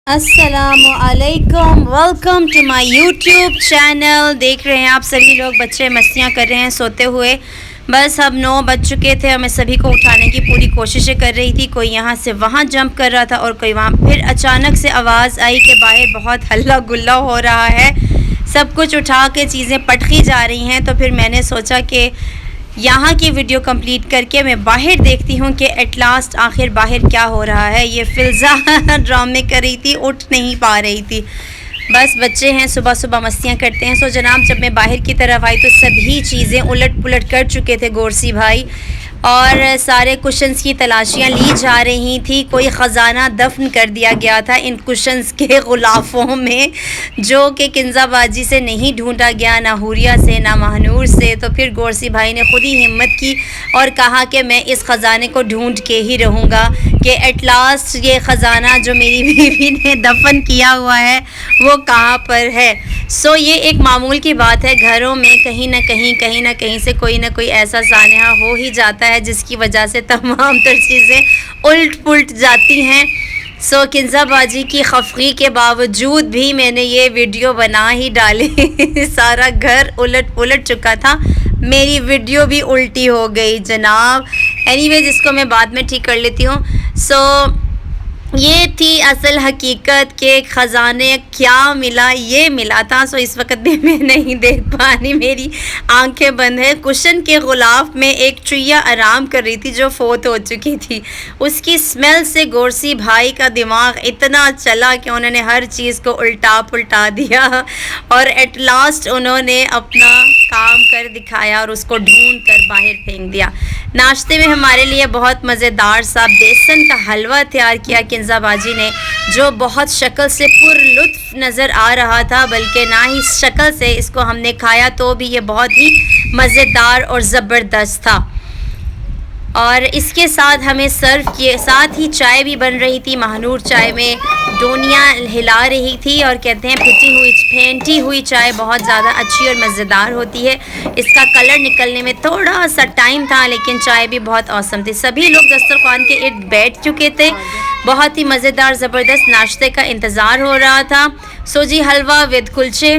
अस्सलामुअलैकुम, welcome to my YouTube channel. देख रहे हैं आप सभी लोग बच्चे मस्तियाँ कर रहे हैं सोते हुए। बस अब 9 बज चुके थे और मैं सभी को उठाने की पूरी कोशिशें कर रही थी। कोई यहाँ से वहाँ जंप कर रहा था और कोई वहाँ। फिर अचानक से आवाज़ आई कि बाहर बहुत हल्ला गुल्ला हो रहा है, सब कुछ उठा के चीज़ें पटकी जा रही हैं। तो फिर मैंने सोचा कि यहाँ की वीडियो कंप्लीट करके मैं बाहर देखती हूँ कि एट लास्ट आखिर बाहर क्या हो रहा है। ये फिल्ज़ा ड्रामे कर रही थी, उठ नहीं पा रही थी। बस बच्चे हैं, सुबह सुबह मस्तियाँ करते हैं। सो जनाब, जब मैं बाहर की तरफ आई तो सभी चीज़ें उलट पुलट कर चुके थे गोरसी भाई, और सारे कुशन्स की तलाशियाँ ली जा रही थी। कोई ख़जाना दफन कर दिया गया था इन कुशन्स के गुलाफ़ों में, जो कि किंजाबाजी से नहीं ढूंढा गया, ना हुरिया से ना महानूर से। तो फिर गोरसी भाई ने खुद ही हिम्मत की और कहा कि मैं इस ख़जाने को ढूंढ के ही रहूँगा, कि एट लास्ट ये ख़जाना जो मेरी बीवी ने दफन किया हुआ है वो कहाँ पर है। सो ये एक मामूल की बात है, घरों में कहीं ना कहीं से कोई ना कोई ऐसा सानहा हो ही जाता है जिसकी वजह से तमाम तर चीज़ें उल्ट पुलट जाती हैं। सो किंजाबाजी की खफगी के बावजूद भी मैंने ये वीडियो बना ही डाली। सारा घर उलट पुलट चुका था, मेरी वीडियो भी उल्टी हो गई जनाब। एनीवेज, इसको मैं बाद में ठीक कर लेती हूँ। सो ये थी असल हकीकत के ख़जाने क्या मिला, ये मिला था। सो इस वक्त भी मैं नहीं देख पा रही, मेरी आंखें बंद है। कुशन के गुलाफ में एक चुईया आराम कर रही थी जो फोत हो चुकी थी। उसकी स्मेल से गोरसी भाई का दिमाग इतना चला कि उन्होंने हर चीज़ को उल्टा पुल्टा दिया और एट लास्ट उन्होंने अपना काम कर दिखाया और उसको ढूंढ कर बाहर फेंक दिया। नाश्ते में हमारे लिए बहुत मज़ेदार सा बेसन का हलवा तैयार किया किंजाबाजी ने, जो बहुत शक्ल से पुरलुत्फ़ नज़र आ रहा था। बल्कि ना ही शक्ल से इसको हमने खाया तो भी ये बहुत ही मज़ेदार और ज़बरदस्त था। और इसके साथ हमें सर्व किए, साथ ही चाय भी बन रही थी। महानूर चाय में डोनियाँ हिला रही थी और कहते हैं फेंटी हुई चाय बहुत ज़्यादा अच्छी और मज़ेदार होती है। इसका कलर निकलने में थोड़ा सा टाइम था, लेकिन चाय भी बहुत औसम थी। सभी लोग दस्तरखान के इर्द बैठ चुके थे, बहुत ही मज़ेदार ज़बरदस्त नाश्ते का इंतज़ार हो रहा था। सो जी, हलवा विद कुलचे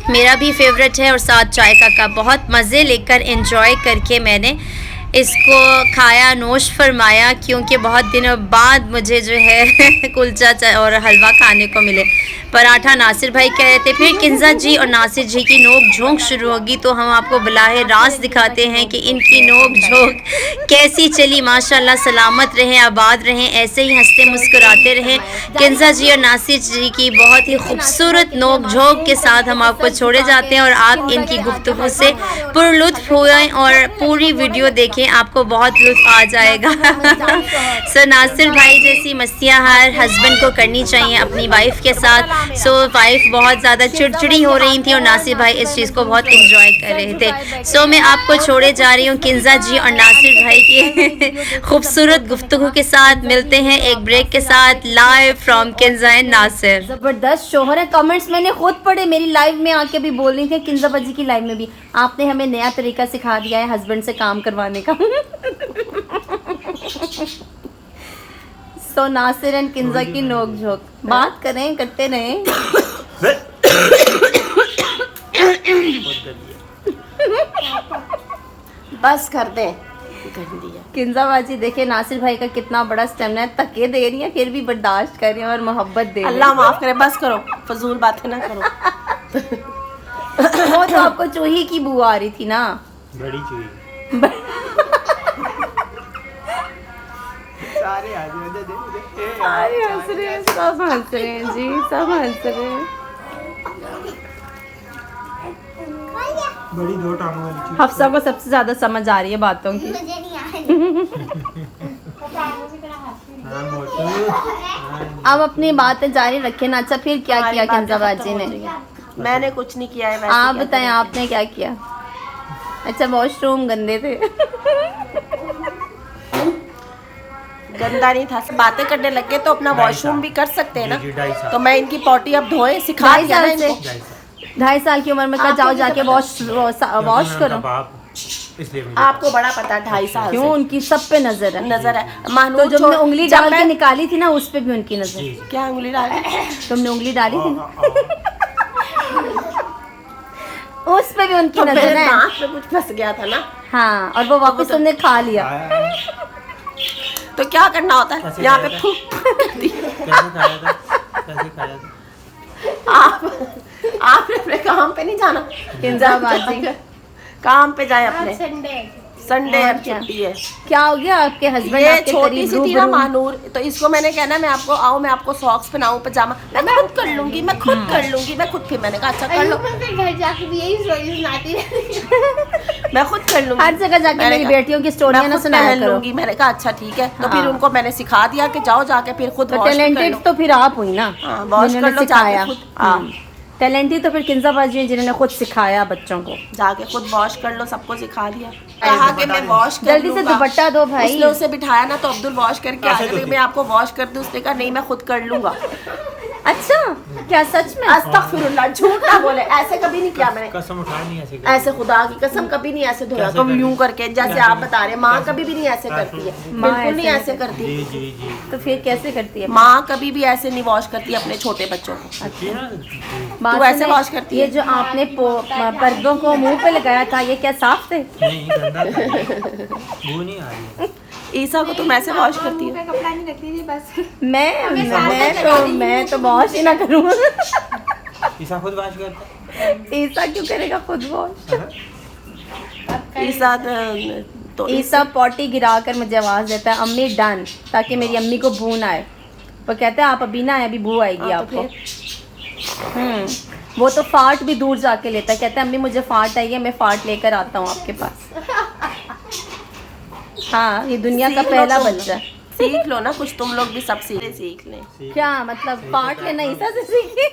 मेरा भी फेवरेट है और साथ चाय का कप। बहुत मज़े लेकर एंजॉय करके मैंने इसको खाया, नोश फरमाया, क्योंकि बहुत दिनों बाद मुझे जो है कुलचा और हलवा खाने को मिले। पराठा नासिर भाई कह रहे थे, फिर किंजा जी और नासिर जी की नोक झोंक शुरू होगी तो हम आपको बुलाए राज दिखाते हैं कि इनकी नोक झोंक कैसी चली। माशाल्लाह, सलामत रहें, आबाद रहें, ऐसे ही हंसते मुस्कुराते रहें। किंजा जी और नासिर जी की बहुत ही खूबसूरत नोक झोंक के साथ हम आपको छोड़े जाते हैं और आप इनकी गुफ्तगू से पुरलुत्फ़ हुए और पूरी वीडियो देखें, आपको बहुत लुत्फ़ आ जाएगा। सो नासिर भाई जैसी मस्तियाँ हर हस्बैंड को करनी चाहिए अपनी वाइफ के साथ। सो वाइफ बहुत ज़्यादा चिड़चिड़ी हो रही थी और नासिर भाई इस चीज़ को बहुत एंजॉय कर रहे थे। सो मैं आपको छोड़े जा रही हूँ किंजा जी और नासिर भाई की खूबसूरत गुफ्तगू के साथ। मिलते हैं एक ब्रेक के साथ, live from Kinza and Nasir. जबरदस्त शोहर है। कमेंट्स मैंने खुद पढ़े, मेरी लाइव में आके भी बोल रही थी, किंजा बाजी की लाइव में भी आपने हमें नया तरीका सिखा दिया है हस्बैंड से काम करवाने का। सो नासिर एंड किंजा की नोक झोंक, बात करें, करते रहें। बस कर दें। किंजा बाजी देखिए नासिर भाई का कितना बड़ा स्टेमिना है, धक्के दे रही है फिर भी बर्दाश्त कर रही है और मोहब्बत दे रही है। अल्लाह माफ करे, बस करो, फजूल बातें ना करो। वो तो आपको चूही की बू आ रही थी ना, बड़ी चुई। सारे हंस रहे हैं, सब हंस रहे हैं जी, सब हंस रहे हैं। बड़ी दो टांगों वाली चुई। हफ्सा को सबसे ज्यादा समझ आ रही है बातों की। अब अपनी बातें जारी रखें ना। अच्छा, फिर क्या किया किंजा बाजी ने? मैंने कुछ नहीं किया है। वैसे आप बताएं, आपने क्या किया? अच्छा, वॉशरूम गंदे थे। गंदा नहीं था, बातें करने लगे तो अपना वॉशरूम भी कर सकते हैं ना। तो मैं इनकी पॉटी अब धोए सिखा दिया ना इनको। 2.5 साल की उम्र में कहा जाओ जाके वॉश करो। इसलिए मुझे आपको बड़ा पता है 2.5 साल क्यों? से उनकी सब पे नजर है। नजर है। तो महानूर जब मैं उंगली जब डाल के मैं- निकाली थी ना, उस पे भी उनकी नजर। जी क्या उंगली डाली? तुमने उंगली डाली थी ना, उस पे भी उनकी तो नजर मेरे है। दांत पे कुछ फंस गया था ना, हाँ, और वो वापस तुमने खा लिया। तो क्या करना होता है? कैसे यहाँ पे खाया फूक दी। कैसे खाया था? कैसे खाया था? आपने अपने काम पे नहीं जाना? किंजाबाजी। काम पे जाए अपने। संडे और अब क्या? छुट्टी है। क्या हो गया? आपके हस्बैंड ये आपके छोटी करीब सी थी ना रूबरू। महानूर, तो इसको मैंने कहना मैं आपको आओ, मैं आपको सॉक्स पहनाऊं, पजामा मैं खुद कर लूंगी, मैं खुद कर लूंगी, मैं खुद। फिर मैंने कहा अच्छा कर लो, घर जाके भी यही स्टोरी सुनाती रहती मैं खुद कर लूंगी। हर जगह जाके मैंने मेरी कहा, बेटियों की स्टोरियां मैं ना खुद सुनाया पहन करो। लूंगी। मैंने कहा अच्छा ठीक है। तो फिर हाँ। उनको मैंने सिखा दिया कि जाओ जाके फिर खुद तो वॉश कर टैलेंटेड लो। तो फिर आप हुई ना, हाँ, वॉश जिन्होंने कर लो सिखाया। जाके खुद। हाँ, टैलेंटेड तो फिर किंजाबाजी है, जिन्होंने खुद सिखाया बच्चों को। जाके खुद वॉश कर लो, सबको सिखा दिया। कहा कि मैं वॉश कर जल्दी से लूंगा। दुपट्टा दो भाई। उसने उसे बिठाया ना, तो अब्दुल वॉश करके आ गया, मैं आपको वॉश कर दूं। उसने कहा नहीं मैं खुद कर लूंगा। अच्छा, क्या सच में? अस्तगफिरुल्लाह, झूठ ना बोले, ऐसे कभी नहीं किया मैंने। कसम उठा नहीं ऐसे ऐसे खुदा की कसम कभी नहीं ऐसे धोया, कैसे कभी करें? यूं करके जैसे आप बता रहे हैं। माँ कभी भी नहीं ऐसे करती है, माँ बिल्कुल नहीं ऐसे ऐसे करती। जी जी जी तो फिर कैसे करती है? माँ कभी भी ऐसे नहीं वॉश करती अपने छोटे बच्चों को। जी ना बात तू ऐसे सुने, वॉश करती ये है? जो आपने पर्दों को मुंह पे लगाया था, ये क्या साफ थे? नहीं गंदा था वो नहीं आ रही है। ईसा को तुम ऐसे वॉश करती है? कपड़ा नहीं रखती थी बस। मैं तो वॉश ही ना करूँ। ईसा खुद वॉश करता है। ईसा क्यों करेगा खुद वॉश? ईसा तो ईसा पॉटी गिरा कर मुझे आवाज़ देता है, अम्मी डन, ताकि मेरी अम्मी को बू ना आए। वो कहते हैं आप अभी ना आए, अभी बू आएगी हाँ, तो आपको। वो तो फाट भी दूर जाके लेता है, कहता है अम्मी मुझे फाट आई है, मैं फाट लेकर आता हूँ आपके पास। हाँ, ये दुनिया का सीख लो पहला तुम। बच्चा। सीख लो ना कुछ, तुम लोग भी सब सीख लें। क्या मतलब फाट लेना ईसा से सीखी?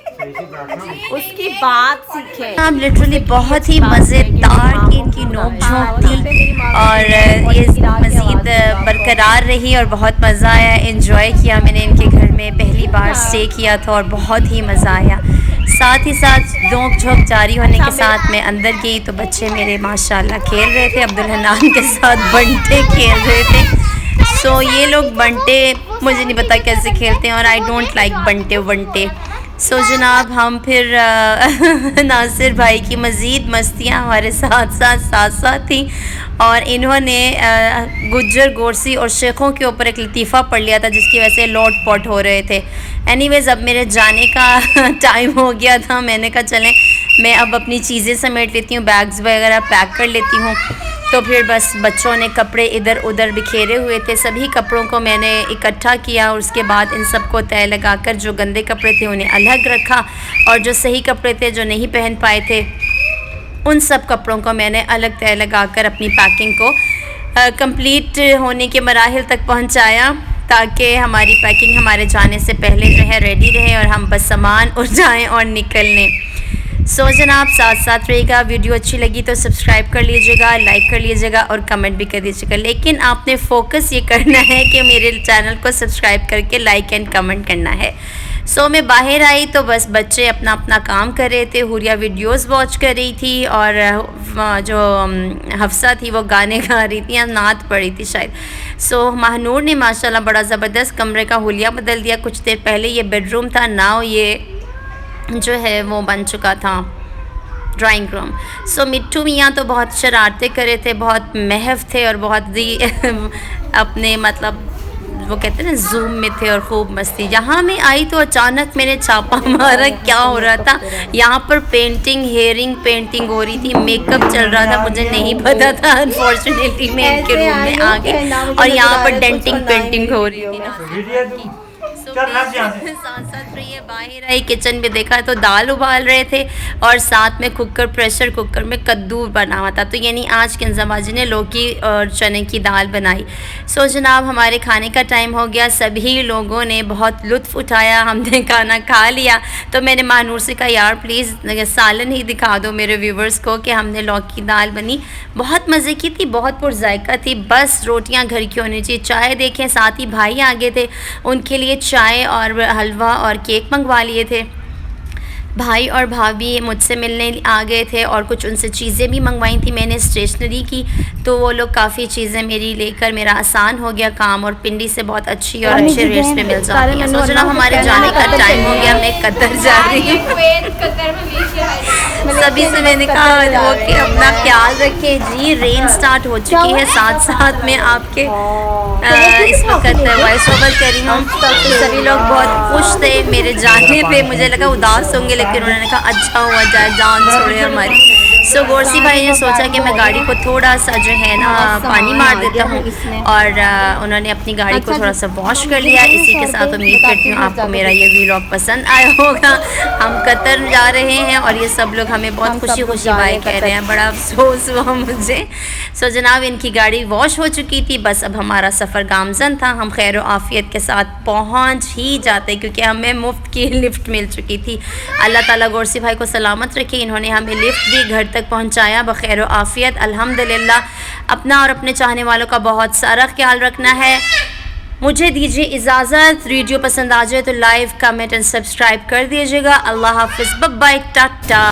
उसकी बात सीखें। आप लिटरली बहुत ही मज़ेदार की इनकी नोक झोंक थी और ये मज़ीद बरकरार रही और बहुत मज़ा आया। एंजॉय किया मैंने इनके घर में, पहली बार स्टे किया था और बहुत ही मज़ा आया। साथ ही साथ नोक झोंक जारी होने के साथ मैं अंदर गई तो बच्चे मेरे माशाल्लाह खेल रहे थे, अब्दुल हन्नान के साथ बंटे खेल रहे थे। सो ये लोग बंटे मुझे नहीं पता कैसे खेलते हैं और आई डोंट लाइक बंटे वंटे। सो जनाब हम फिर नासिर भाई की मज़ीद मस्तियाँ हमारे साथ थी और इन्होंने गुज्जर गोरसी और शेखों के ऊपर एक लतीफ़ा पढ़ लिया था जिसकी वजह से लौट पौट हो रहे थे। एनीवेज़ अब मेरे जाने का टाइम हो गया था, मैंने कहा चलें मैं अब अपनी चीज़ें समेट लेती हूँ, बैग्स वगैरह पैक कर लेती हूँ। तो फिर बस बच्चों ने कपड़े इधर उधर बिखेरे हुए थे, सभी कपड़ों को मैंने इकट्ठा किया और उसके बाद इन सबको तय लगाकर जो गंदे कपड़े थे उन्हें अलग रखा और जो सही कपड़े थे जो नहीं पहन पाए थे उन सब कपड़ों को मैंने अलग तय लगाकर अपनी पैकिंग को कंप्लीट होने के मराहिल तक पहुंचाया ताकि हमारी पैकिंग हमारे जाने से पहले जो है रेडी रहे और हम बस सामान उठाएं और निकल लें। सो जनाब साथ रहिएगा। वीडियो अच्छी लगी तो सब्सक्राइब कर लीजिएगा, लाइक कर लीजिएगा और कमेंट भी कर दीजिएगा, लेकिन आपने फोकस ये करना है कि मेरे चैनल को सब्सक्राइब करके लाइक एंड कमेंट करना है। सो मैं बाहर आई तो बस बच्चे अपना अपना काम कर रहे थे, हुरिया वीडियोस वॉच कर रही थी और जो हफ्सा थी वो गाने गा रही थी या नात पढ़ी थी शायद। सो महानूर ने माशाल्लाह बड़ा ज़बरदस्त कमरे का हुलिया बदल दिया। कुछ देर पहले ये बेडरूम था, नाउ ये जो है वो बन चुका था ड्राइंग रूम। सो मिट्टू मियाँ तो बहुत शरारतें कर रहे थे, बहुत महव थे और बहुत ही अपने मतलब वो कहते हैं ना जूम में थे और खूब मस्ती। यहाँ मैं आई तो अचानक मैंने छापा मारा, क्या हो रहा था यहाँ पर? पेंटिंग, हेयरिंग पेंटिंग हो रही थी, मेकअप चल रहा था, मुझे नहीं पता था। अनफॉर्चुनेटली मैं इनके रूम में आ गई और यहाँ पर डेंटिंग पेंटिंग हो रही थी। साथ रही है, बाहर आई किचन में देखा तो दाल उबाल रहे थे और साथ में प्रेशर कुकर में कद्दू बना हुआ था। तो यानी आज किंजाबाजी ने लौकी और चने की दाल बनाई। सो जनाब हमारे खाने का टाइम हो गया, सभी लोगों ने बहुत लुत्फ़ उठाया, हमने खाना खा लिया। तो मैंने महानूर से कहा यार प्लीज़ सालन ही दिखा दो मेरे व्यूवर्स को कि हमने लौकी की दाल बनी, बहुत मज़े की थी, बहुत पुरज़ायका थी। बस रोटियाँ घर की होनी चाहिए। चाय देखें, साथ ही भाई आगे थे, उनके लिए चाय और हलवा और केक मंगवा लिए थे। भाई और भाभी मुझसे मिलने आ गए थे और कुछ उनसे चीज़ें भी मंगवाई थी मैंने स्टेशनरी की, तो वो लोग काफ़ी चीज़ें मेरी लेकर मेरा आसान हो गया काम, और पिंडी से बहुत अच्छी और अच्छे रेट्स पे मिल जाती हैं। सोचना हमारे जाने का टाइम हो गया, मैं कतर जा रही हूँ। सभी से मैंने कहा ओके अपना ख्याल रखें जी। रेन स्टार्ट हो चुकी है, साथ साथ में आपके इस वक्त वॉइस ओवर कर रही हूँ। सभी लोग बहुत खुश थे मेरे जाने पे, मुझे लगा उदास होंगे, लेकिन उन्होंने कहा अच्छा हुआ जाए जान छोड़े हमारी। सो गोरसी भाई ने सोचा कि मैं गाड़ी को थोड़ा सा जो है ना पानी मार देता हूँ, और उन्होंने अपनी गाड़ी को थोड़ा सा वॉश कर लिया। इसी के साथ उम्मीद करती हूँ आपको मेरा ये व्लॉग पसंद आया होगा। हम कतर जा रहे हैं और ये सब लोग हमें बहुत खुशी खुशी बाय कह रहे हैं, बड़ा अफसोस हुआ मुझे। सो जनाब इनकी गाड़ी वॉश हो चुकी थी, बस अब हमारा सफ़र गामजन था, हम खैर आफियत के साथ पहुँच ही जाते क्योंकि हमें मुफ्त की लिफ्ट मिल चुकी थी। अल्लाह ताला गोरसी भाई को सलामत रखे, इन्होंने हमें लिफ्ट दी, घर तक पहुंचाया बखैर आफियत अल्हम्दुलिल्लाह। अपना और अपने चाहने वालों का बहुत सारा ख्याल रखना है। मुझे दीजिए इजाज़त। वीडियो पसंद आ जाए तो लाइक कमेंट एंड सब्सक्राइब कर दीजिएगा। अल्लाह हाफिज़, बाय बाय, टाटा।